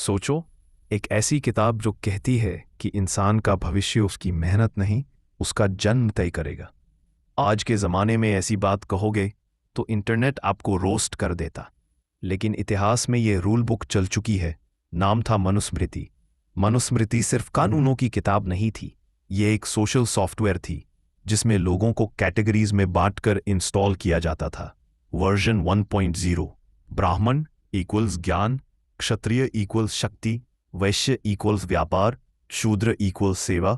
सोचो, एक ऐसी किताब जो कहती है कि इंसान का भविष्य उसकी मेहनत नहीं, उसका जन्म तय करेगा। आज के ज़माने में ऐसी बात कहोगे तो इंटरनेट आपको रोस्ट कर देता। लेकिन इतिहास में ये रूल बुक चल चुकी है। नाम था मनुस्मृति। मनुस्मृति सिर्फ कानूनों की किताब नहीं थी, ये एक सोशल सॉफ्टवेयर थी जिसमें लोगों को कैटेगरीज में बांटकर इंस्टॉल किया जाता था। वर्जन 1.0। ब्राह्मण इक्वल्स ज्ञान, क्षत्रिय इक्वल्स शक्ति, वैश्य इक्वल्स व्यापार, शूद्र इक्वल्स सेवा।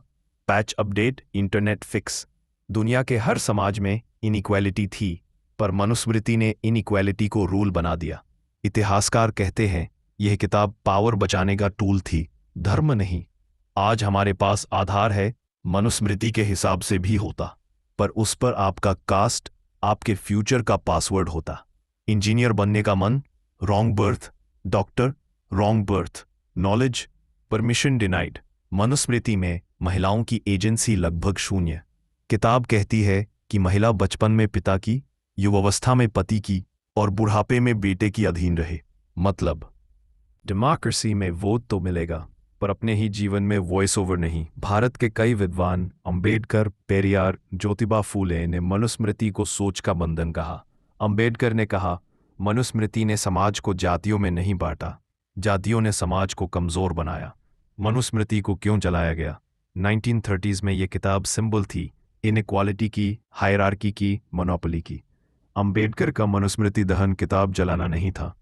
Patch update, internet fix. दुनिया के हर समाज में इनइक्वालिटी थी, पर मनुस्मृति ने इनइक्वालिटी को रूल बना दिया। इतिहासकार कहते हैं यह किताब पावर बचाने का टूल थी, धर्म नहीं। आज हमारे पास आधार है, मनुस्मृति के हिसाब से भी होता, पर उस पर आपका कास्ट, आपके फ्यूचर का पासवर्ड होता। इंजीनियर बनने का मन, wrong birth. Doctor, wrong birth. Knowledge, permission denied. Manusmriti में महिलाओं की एजेंसी लगभग शून्य। किताब कहती है कि महिला बचपन में पिता की, युवावस्था में पति की और बुढ़ापे में बेटे की अधीन रहे। मतलब डेमोक्रेसी में वोट तो मिलेगा, पर अपने ही जीवन में वॉइस ओवर नहीं। भारत के कई विद्वान, अंबेडकर, पेरियार, ज्योतिबा फूले ने मनुस्मृति को सोच का बंधन कहा। अंबेडकर ने कहा, मनुस्मृति ने समाज को जातियों में नहीं बांटा, जातियों ने समाज को कमजोर बनाया। मनुस्मृति को क्यों जलाया गया? 1930s में यह किताब सिंबल थी इनइक्वालिटी की, हायरार्की की, मोनोपोली की। अंबेडकर का मनुस्मृति दहन किताब जलाना नहीं था,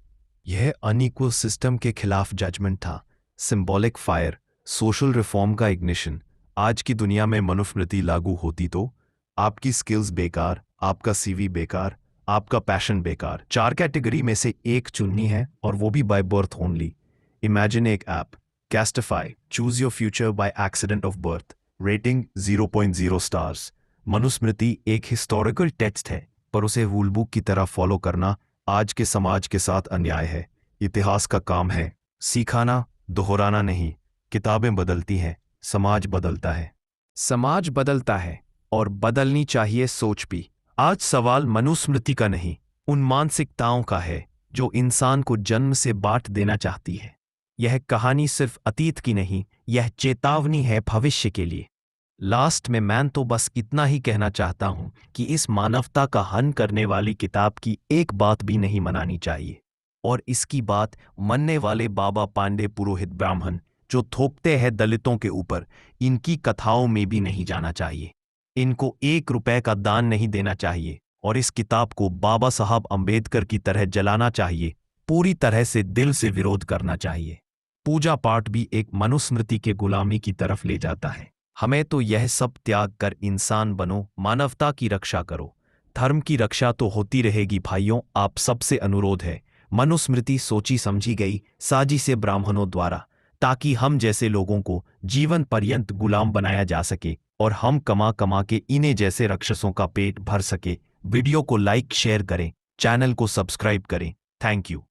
यह अनइक्वल सिस्टम के खिलाफ जजमेंट था। सिंबॉलिक फायर, सोशल रिफॉर्म का इग्निशन। आज की दुनिया में मनुस्मृति लागू होती तो आपकी स्किल्स बेकार, आपका सीवी बेकार, आपका पैशन बेकार। 4 कैटेगरी में से एक चुननी है, और वो भी बाय बर्थ ओनली। इमेजिन एक app, Castify, choose your future by accident of birth. Rating 0.0 stars. Manusmriti एक हिस्टोरिकल टेक्स्ट है, पर उसे रूल बुक की तरह फॉलो करना आज के समाज के साथ अन्याय है। इतिहास का काम है सिखाना, दोहराना नहीं। किताबें बदलती हैं, समाज बदलता है। समाज बदलता है और बदलनी चाहिए सोच भी। आज सवाल मनुस्मृति का नहीं, उन मानसिकताओं का है जो इंसान को जन्म से बांट देना चाहती है। यह कहानी सिर्फ अतीत की नहीं, यह चेतावनी है भविष्य के लिए। लास्ट में मैं तो बस इतना ही कहना चाहता हूं कि इस मानवता का हनन करने वाली किताब की एक बात भी नहीं मनानी चाहिए, और इसकी बात मानने वाले बाबा पांडे पुरोहित ब्राह्मण जो थोपते हैं दलितों के ऊपर, इनकी कथाओं में भी नहीं जाना चाहिए। इनको 1 रुपए का दान नहीं देना चाहिए, और इस किताब को बाबा साहब अंबेडकर की तरह जलाना चाहिए। पूरी तरह से दिल से विरोध करना चाहिए। पूजा पाठ भी एक मनुस्मृति के गुलामी की तरफ ले जाता है। हमें तो यह सब त्याग कर इंसान बनो, मानवता की रक्षा करो। धर्म की रक्षा तो होती रहेगी भाइयों। आप सबसे अनुरोध है, मनुस्मृति सोची समझी गई साजी से ब्राह्मणों द्वारा, ताकि हम जैसे लोगों को जीवन पर्यंत गुलाम बनाया जा सके और हम कमा कमा के इन्हें जैसे राक्षसों का पेट भर सके। वीडियो को लाइक शेयर करें, चैनल को सब्सक्राइब करें। Thank you.